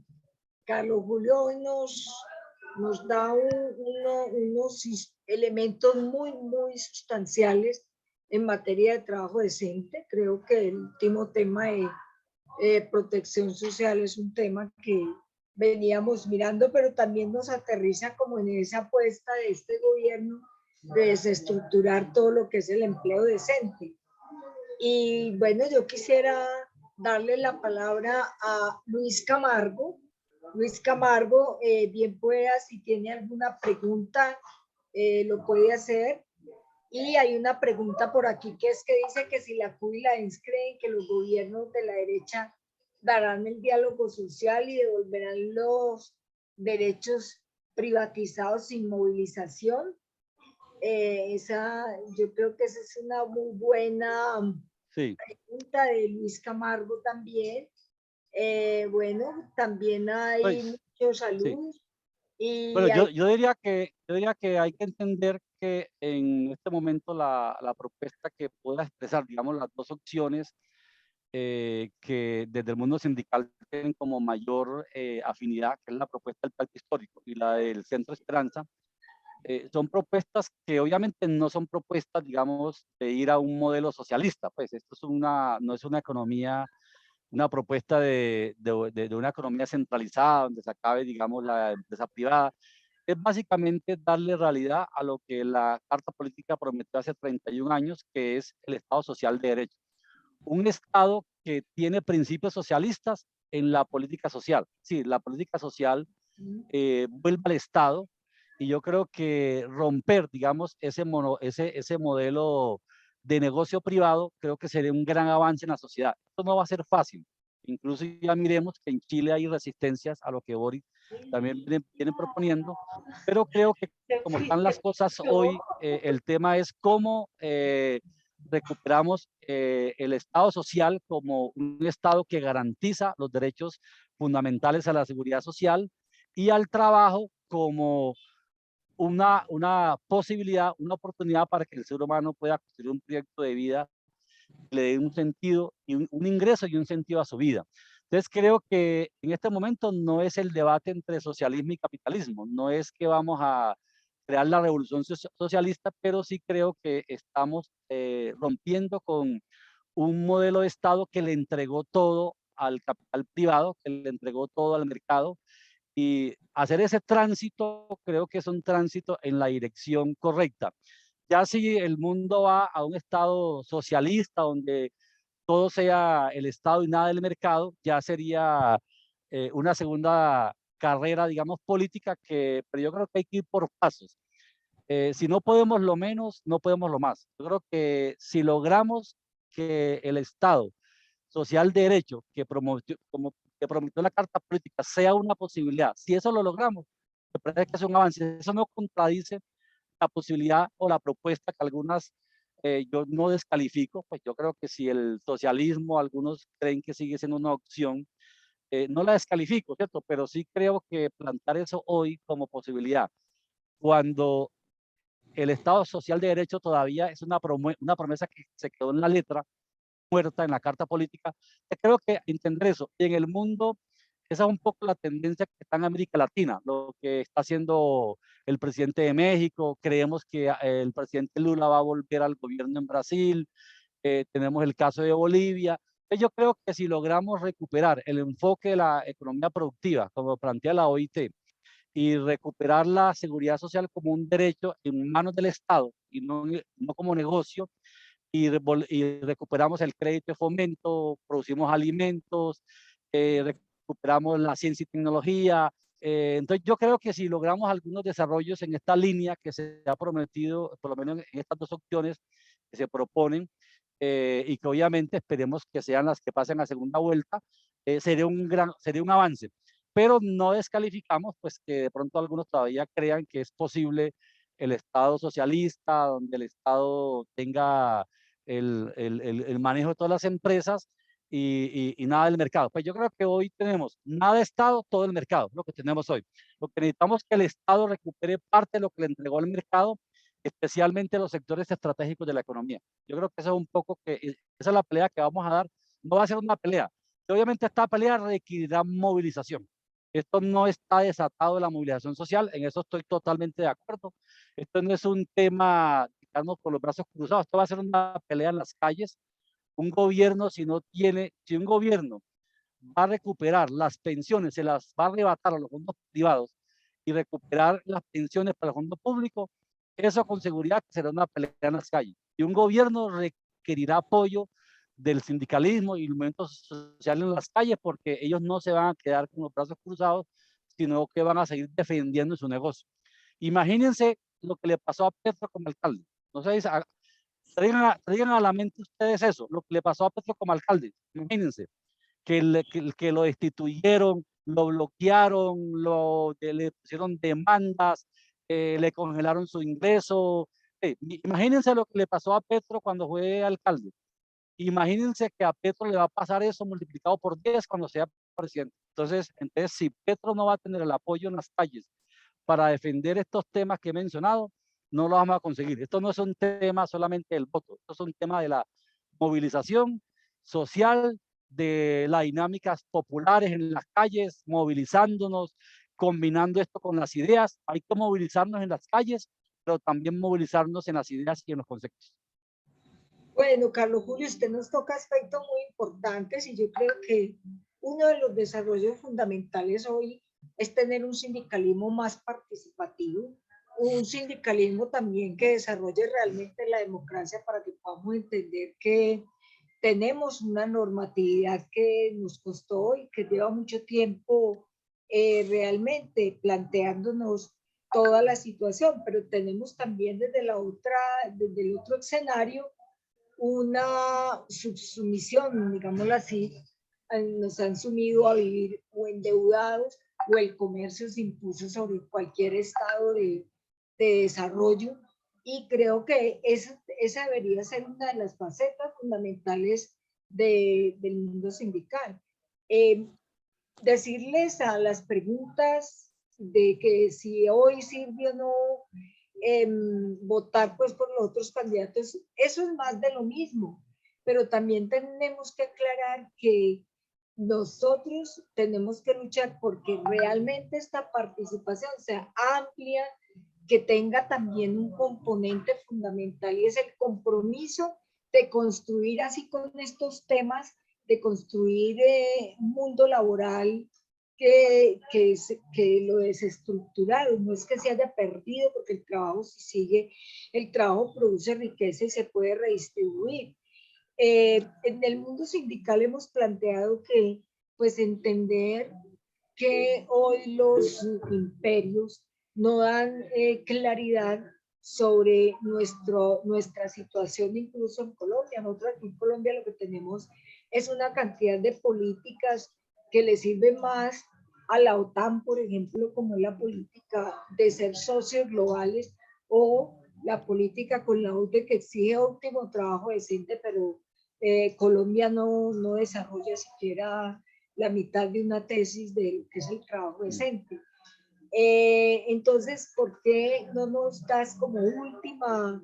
Carlos Julio hoy nos da unos elementos muy sustanciales en materia de trabajo decente. Creo que el último tema de protección social es un tema que veníamos mirando, pero también nos aterriza como en esa apuesta de este gobierno de desestructurar todo lo que es el empleo decente. Y bueno, yo quisiera darle la palabra a Luis Camargo. Luis Camargo, bien pueda, si tiene alguna pregunta, lo puede hacer. Y hay una pregunta por aquí que dice que si la CUT y la ENS creen que los gobiernos de la derecha darán el diálogo social y devolverán los derechos privatizados sin movilización. Yo creo que esa es una muy buena pregunta de Luis Camargo también. Bueno, también hay Pues, muchos saludos. Sí. Y bueno, yo diría que hay que entender que en este momento la propuesta que pueda expresar, digamos, las dos opciones que desde el mundo sindical tienen como mayor afinidad, que es la propuesta del Pacto Histórico y la del Centro Esperanza, son propuestas que obviamente no son propuestas, digamos, de ir a un modelo socialista. Pues esto es no es una economía, una propuesta de una economía centralizada, donde se acabe, digamos, la empresa privada. Es básicamente darle realidad a lo que la Carta Política prometió hace 31 años, que es el Estado Social de Derecho. Un Estado que tiene principios socialistas en la política social. Sí, la política social vuelve al Estado y yo creo que romper, digamos, ese modelo de negocio privado, creo que sería un gran avance en la sociedad. Esto no va a ser fácil. Incluso ya miremos que en Chile hay resistencias a lo que Boris también viene proponiendo, pero creo que como están las cosas hoy, el tema es cómo recuperamos el Estado social como un Estado que garantiza los derechos fundamentales a la seguridad social y al trabajo como una posibilidad, una oportunidad para que el ser humano pueda construir un proyecto de vida que le dé un sentido y un ingreso y un sentido a su vida. Entonces creo que en este momento no es el debate entre socialismo y capitalismo, no es que vamos a crear la revolución socialista, pero sí creo que estamos rompiendo con un modelo de Estado que le entregó todo al capital privado, que le entregó todo al mercado, y hacer ese tránsito creo que es un tránsito en la dirección correcta. Ya si el mundo va a un estado socialista donde todo sea el Estado y nada del mercado, ya sería una segunda carrera, digamos, política, pero yo creo que hay que ir por pasos. Si no podemos lo menos, no podemos lo más. Yo creo que si logramos que el Estado social de derecho que prometió la Carta Política sea una posibilidad, si eso lo logramos, me parece que es un avance. Eso no contradice la posibilidad o la propuesta que algunas yo no descalifico, pues yo creo que si el socialismo, algunos creen que sigue siendo una opción, no la descalifico, ¿cierto? Pero sí creo que plantar eso hoy como posibilidad, cuando el Estado social de derecho todavía es una promesa que se quedó en la letra, muerta en la Carta Política, creo que entender eso. Y en el mundo, esa es un poco la tendencia que está en América Latina, lo que está haciendo el presidente de México. Creemos que el presidente Lula va a volver al gobierno en Brasil. Tenemos el caso de Bolivia. Yo creo que si logramos recuperar el enfoque de la economía productiva, como plantea la OIT, y recuperar la seguridad social como un derecho en manos del Estado y no como negocio, y recuperamos el crédito de fomento, producimos alimentos, recuperamos la ciencia y tecnología. Entonces yo creo que si logramos algunos desarrollos en esta línea que se ha prometido, por lo menos en estas dos opciones que se proponen, y que obviamente esperemos que sean las que pasen a segunda vuelta, sería un avance. Pero no descalificamos pues que de pronto algunos todavía crean que es posible el Estado socialista, donde el Estado tenga el manejo de todas las empresas y nada del mercado. Pues yo creo que hoy tenemos nada de Estado, todo el mercado, lo que tenemos hoy. Lo que necesitamos es que el Estado recupere parte de lo que le entregó al mercado, especialmente los sectores estratégicos de la economía. Yo creo que eso es un poco esa es la pelea que vamos a dar. No va a ser una pelea. Obviamente esta pelea requerirá movilización. Esto no está desatado de la movilización social, en eso estoy totalmente de acuerdo. Esto no es un tema, digamos, con los brazos cruzados, esto va a ser una pelea en las calles. Un gobierno, si un gobierno va a recuperar las pensiones, se las va a arrebatar a los fondos privados y recuperar las pensiones para el fondo público, eso con seguridad será una pelea en las calles. Y un gobierno requerirá apoyo del sindicalismo y el movimiento social en las calles, porque ellos no se van a quedar con los brazos cruzados, sino que van a seguir defendiendo su negocio. Imagínense lo que le pasó a Petro como alcalde. No sé, traigan a la mente ustedes eso, lo que le pasó a Petro como alcalde. Imagínense que lo destituyeron, lo bloquearon, le pusieron demandas, le congelaron su ingreso. Imagínense lo que le pasó a Petro cuando fue alcalde. Imagínense que a Petro le va a pasar eso multiplicado por 10 cuando sea presidente. Entonces, si Petro no va a tener el apoyo en las calles para defender estos temas que he mencionado, no lo vamos a conseguir. Esto no es un tema solamente del voto, esto es un tema de la movilización social, de las dinámicas populares en las calles, movilizándonos, combinando esto con las ideas. Hay que movilizarnos en las calles, pero también movilizarnos en las ideas y en los conceptos. Bueno, Carlos Julio, usted nos toca aspectos muy importantes y yo creo que uno de los desarrollos fundamentales hoy es tener un sindicalismo más participativo, un sindicalismo también que desarrolle realmente la democracia para que podamos entender que tenemos una normatividad que nos costó y que lleva mucho tiempo realmente planteándonos toda la situación, pero tenemos también desde el otro escenario, una subsumisión, digámoslo así, nos han sumido a vivir o endeudados, o el comercio se impuso sobre cualquier estado de desarrollo, y creo que esa debería ser una de las facetas fundamentales del mundo sindical. Decirles a las preguntas de que si hoy sirve o no votar pues por los otros candidatos, eso es más de lo mismo, pero también tenemos que aclarar que nosotros tenemos que luchar porque realmente esta participación sea amplia, que tenga también un componente fundamental, y es el compromiso de construir así con estos temas, de construir un mundo laboral que lo desestructuraron, no es que se haya perdido, porque el trabajo si sigue, el trabajo produce riqueza y se puede redistribuir. En el mundo sindical hemos planteado que, pues, entender que hoy los imperios no dan claridad sobre nuestra situación, incluso en Colombia. Nosotros aquí en Colombia lo que tenemos es una cantidad de políticas que le sirven más a la OTAN, por ejemplo, como es la política de ser socios globales, o la política con la OTAN que exige óptimo trabajo decente, pero Colombia no desarrolla siquiera la mitad de una tesis de lo que es el trabajo decente. Entonces, ¿por qué no nos das como última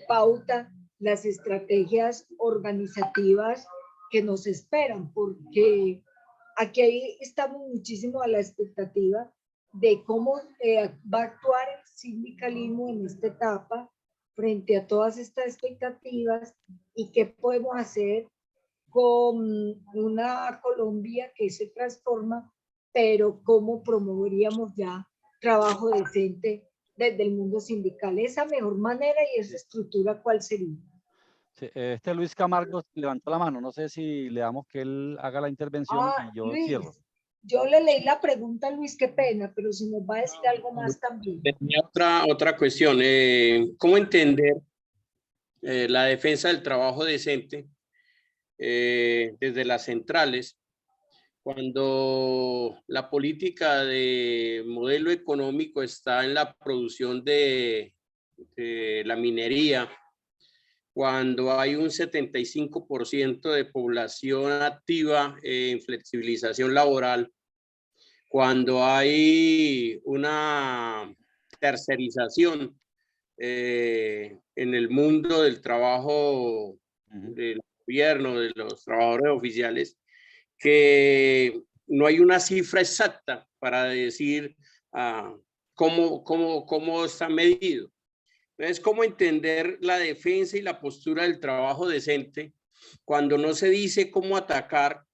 pauta las estrategias organizativas que nos esperan? Porque aquí estamos muchísimo a la expectativa de cómo va a actuar el sindicalismo en esta etapa frente a todas estas expectativas, y qué podemos hacer con una Colombia que se transforma, pero cómo promoveríamos ya trabajo decente desde el mundo sindical. Esa mejor manera y esa estructura, ¿cuál sería? Sí, Luis Camargo levantó la mano, no sé si le damos que él haga la intervención y yo cierro. Luis, yo le leí la pregunta a Luis, qué pena, pero si nos va a decir algo más también. Tenía otra cuestión. ¿Cómo entender la defensa del trabajo decente desde las centrales, cuando la política de modelo económico está en la producción de la minería, cuando hay un 75% de población activa en flexibilización laboral, cuando hay una tercerización en el mundo del trabajo del gobierno, de los trabajadores oficiales, que no hay una cifra exacta para decir cómo está medido. Entonces, ¿cómo entender la defensa y la postura del trabajo decente cuando no se dice cómo atacar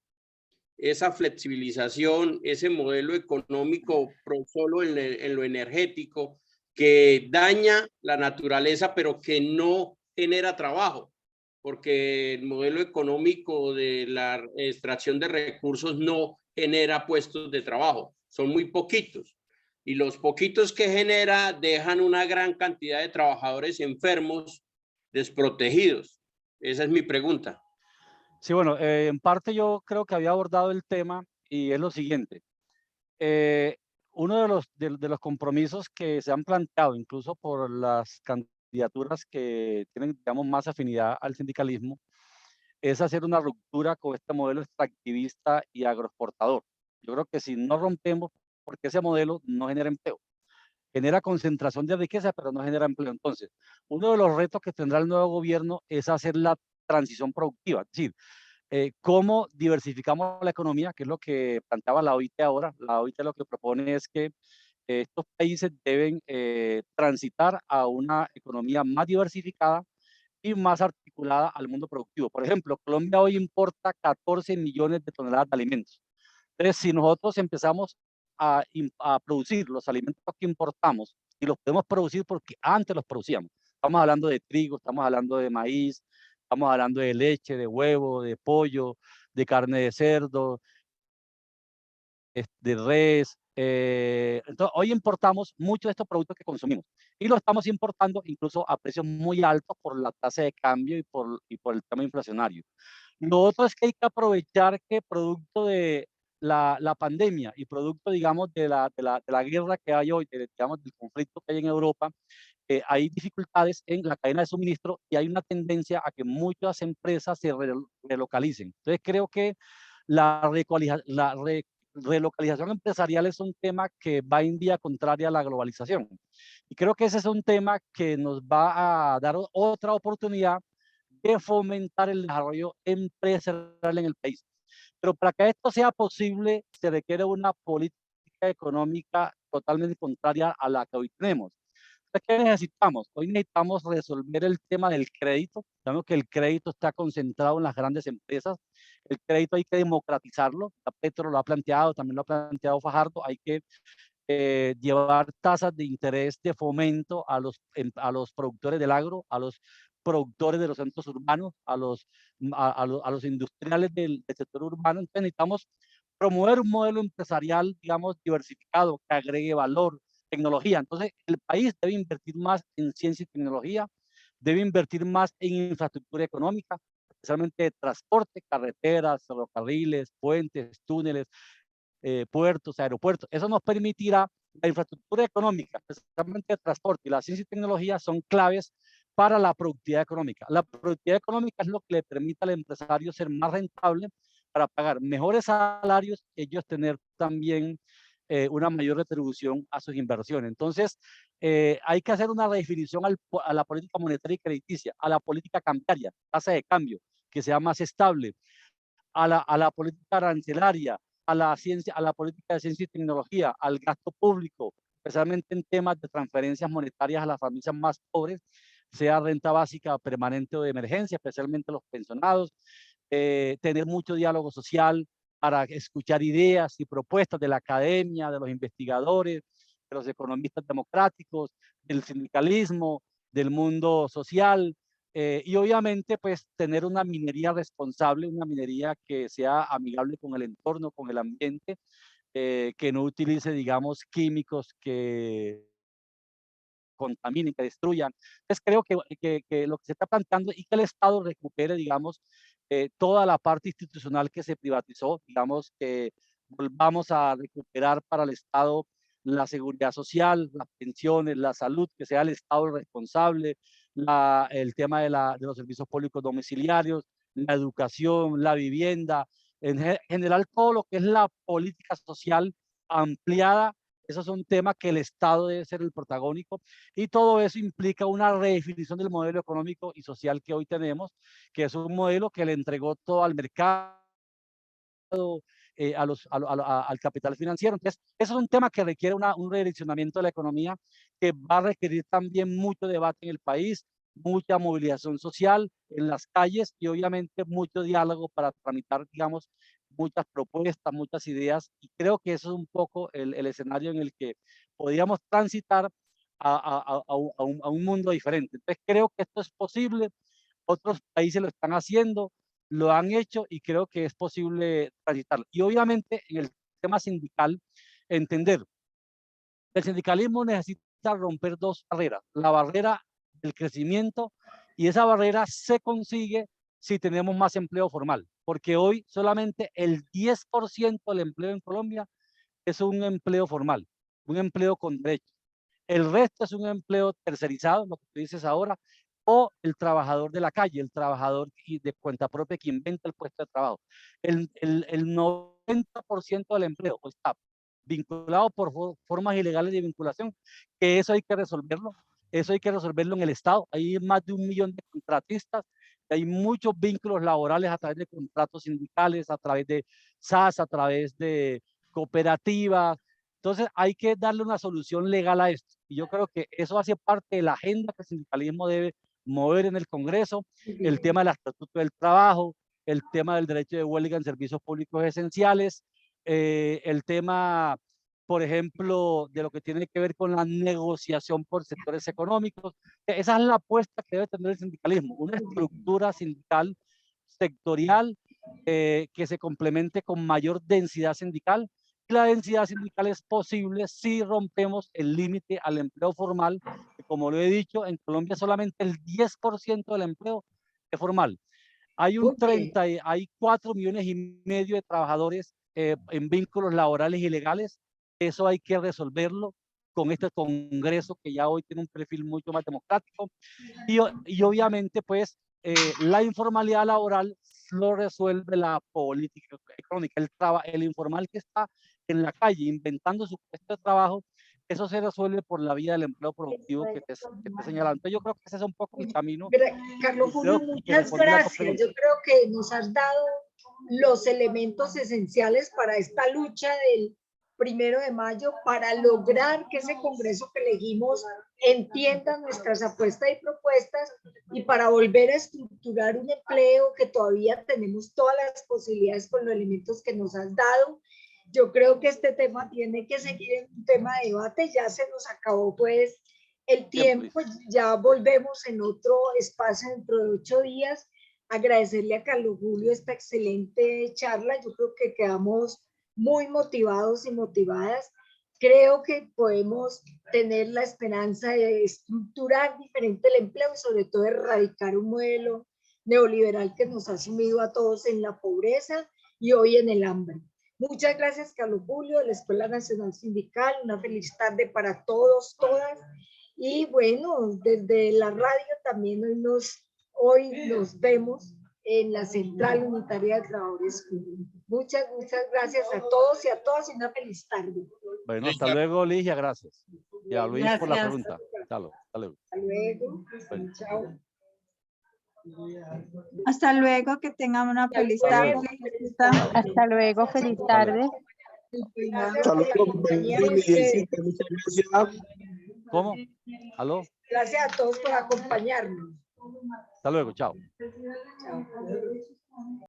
esa flexibilización, ese modelo económico solo en lo energético, que daña la naturaleza, pero que no genera trabajo? Porque el modelo económico de la extracción de recursos no genera puestos de trabajo, son muy poquitos. Y los poquitos que genera dejan una gran cantidad de trabajadores enfermos, desprotegidos. Esa es mi pregunta. Sí, bueno, en parte yo creo que había abordado el tema y es lo siguiente. Uno de los compromisos que se han planteado, incluso por las candidaturas que tienen, digamos, más afinidad al sindicalismo, es hacer una ruptura con este modelo extractivista y agroexportador. Yo creo que si no rompemos, porque ese modelo no genera empleo, genera concentración de riqueza, pero no genera empleo. Entonces, uno de los retos que tendrá el nuevo gobierno es hacer la transición productiva, es decir, cómo diversificamos la economía, que es lo que planteaba la OIT ahora. La OIT lo que propone es que estos países deben transitar a una economía más diversificada y más articulada al mundo productivo. Por ejemplo, Colombia hoy importa 14 millones de toneladas de alimentos. Entonces, si nosotros empezamos a producir los alimentos que importamos, y los podemos producir porque antes los producíamos, estamos hablando de trigo, estamos hablando de maíz, estamos hablando de leche, de huevo, de pollo, de carne de cerdo, de res. Entonces, hoy importamos muchos de estos productos que consumimos y lo estamos importando incluso a precios muy altos por la tasa de cambio y por el tema inflacionario. Lo otro es que hay que aprovechar que producto de la pandemia y producto, digamos, de la guerra que hay hoy, digamos, del conflicto que hay en Europa, hay dificultades en la cadena de suministro y hay una tendencia a que muchas empresas se relocalicen. Entonces, creo que la relocalización empresarial es un tema que va en vía contraria a la globalización. Y creo que ese es un tema que nos va a dar otra oportunidad de fomentar el desarrollo empresarial en el país. Pero para que esto sea posible, se requiere una política económica totalmente contraria a la que hoy tenemos. Entonces, ¿qué necesitamos? Hoy necesitamos resolver el tema del crédito. Sabemos que el crédito está concentrado en las grandes empresas. El crédito hay que democratizarlo. La Petro lo ha planteado, también lo ha planteado Fajardo. Hay que llevar tasas de interés de fomento a los productores del agro, a los productores de los centros urbanos, a los industriales del sector urbano. Entonces necesitamos promover un modelo empresarial, digamos, diversificado, que agregue valor, tecnología. Entonces, el país debe invertir más en ciencia y tecnología, debe invertir más en infraestructura económica, especialmente de transporte, carreteras, ferrocarriles, puentes, túneles, puertos, aeropuertos. Eso nos permitirá, la infraestructura económica, especialmente el transporte y la ciencia y tecnología, son claves para la productividad económica. La productividad económica es lo que le permite al empresario ser más rentable para pagar mejores salarios, ellos tener también una mayor retribución a sus inversiones. Entonces, hay que hacer una redefinición a la política monetaria y crediticia, a la política cambiaria, tasa de cambio, que sea más estable, a la política arancelaria, a la ciencia, a la política de ciencia y tecnología, al gasto público, especialmente en temas de transferencias monetarias a las familias más pobres, sea renta básica permanente o de emergencia, especialmente los pensionados, tener mucho diálogo social para escuchar ideas y propuestas de la academia, de los investigadores, de los economistas democráticos, del sindicalismo, del mundo social, y obviamente, pues, tener una minería responsable, una minería que sea amigable con el entorno, con el ambiente, que no utilice, digamos, químicos que contaminen, que destruyan. Entonces, creo que lo que se está planteando y que el Estado recupere, digamos, toda la parte institucional que se privatizó, digamos, que volvamos a recuperar para el Estado la seguridad social, las pensiones, la salud, que sea el Estado el responsable, el tema de los servicios públicos domiciliarios, la educación, la vivienda, en general todo lo que es la política social ampliada. Esos son temas que el Estado debe ser el protagónico y todo eso implica una redefinición del modelo económico y social que hoy tenemos, que es un modelo que le entregó todo al mercado, al capital financiero. Entonces, eso es un tema que requiere un redireccionamiento de la economía, que va a requerir también mucho debate en el país, mucha movilización social en las calles y obviamente mucho diálogo para tramitar, digamos, muchas propuestas, muchas ideas. Y creo que eso es un poco el escenario en el que podríamos transitar a un mundo diferente. Entonces, creo que esto es posible. Otros países lo están haciendo, lo han hecho y creo que es posible transitarlo. Y obviamente en el tema sindical, entender que el sindicalismo necesita romper dos barreras. La barrera del crecimiento y esa barrera se consigue si tenemos más empleo formal, porque hoy solamente el 10% del empleo en Colombia es un empleo formal, un empleo con derechos. El resto es un empleo tercerizado, lo que tú dices ahora, o el trabajador de la calle, el trabajador de cuenta propia que inventa el puesto de trabajo. El 90% del empleo está vinculado por formas ilegales de vinculación, que eso hay que resolverlo. Eso hay que resolverlo en el Estado. Hay más de 1 millón de contratistas, hay muchos vínculos laborales a través de contratos sindicales, a través de SAS, a través de cooperativas. Entonces hay que darle una solución legal a esto. Y yo creo que eso hace parte de la agenda que el sindicalismo debe mover en el Congreso, el tema del estatuto del trabajo, el tema del derecho de huelga en servicios públicos esenciales, el tema, por ejemplo, de lo que tiene que ver con la negociación por sectores económicos. Esa es la apuesta que debe tener el sindicalismo, una estructura sindical sectorial que se complemente con mayor densidad sindical. la densidad sindical es posible si rompemos el límite al empleo formal, que como lo he dicho, en Colombia solamente el 10% del empleo es formal. Hay hay 4,5 millones de trabajadores en vínculos laborales ilegales. Eso hay que resolverlo con este Congreso que ya hoy tiene un perfil mucho más democrático. Y obviamente, pues, la informalidad laboral lo resuelve la política económica. El informal que está en la calle inventando su puesto de trabajo, eso se resuelve por la vía del empleo productivo que te señalan. Entonces yo creo que ese es un poco el camino. Carlos Julio, muchas gracias. Yo creo que nos has dado los elementos esenciales para esta lucha del 1 de mayo, para lograr que ese Congreso que elegimos entienda nuestras apuestas y propuestas, y para volver a estructurar un empleo que todavía tenemos todas las posibilidades con los elementos que nos has dado. Yo creo que este tema tiene que seguir en un tema de debate. Ya se nos acabó pues el tiempo, ya volvemos en otro espacio dentro de 8 días. Agradecerle a Carlos Julio esta excelente charla. Yo creo que quedamos muy motivados y motivadas. Creo que podemos tener la esperanza de estructurar diferente el empleo y sobre todo erradicar un modelo neoliberal que nos ha sumido a todos en la pobreza y hoy en el hambre. Muchas gracias, Carlos Julio, de la Escuela Nacional Sindical. Una feliz tarde para todos, todas. Y bueno, desde la radio también hoy nos vemos en la Central Unitaria de Trabajadores. Muchas gracias a todos y a todas y una feliz tarde. Bueno, hasta luego, Ligia, gracias. Y a Luis por la pregunta. Hasta luego. Hasta luego. Bueno. Chao. Hasta luego, que tengan una feliz tarde. Hasta luego, feliz tarde. Hasta luego, ¿Cómo? ¿Aló? Gracias a todos por acompañarnos. Hasta luego, chao. Chao.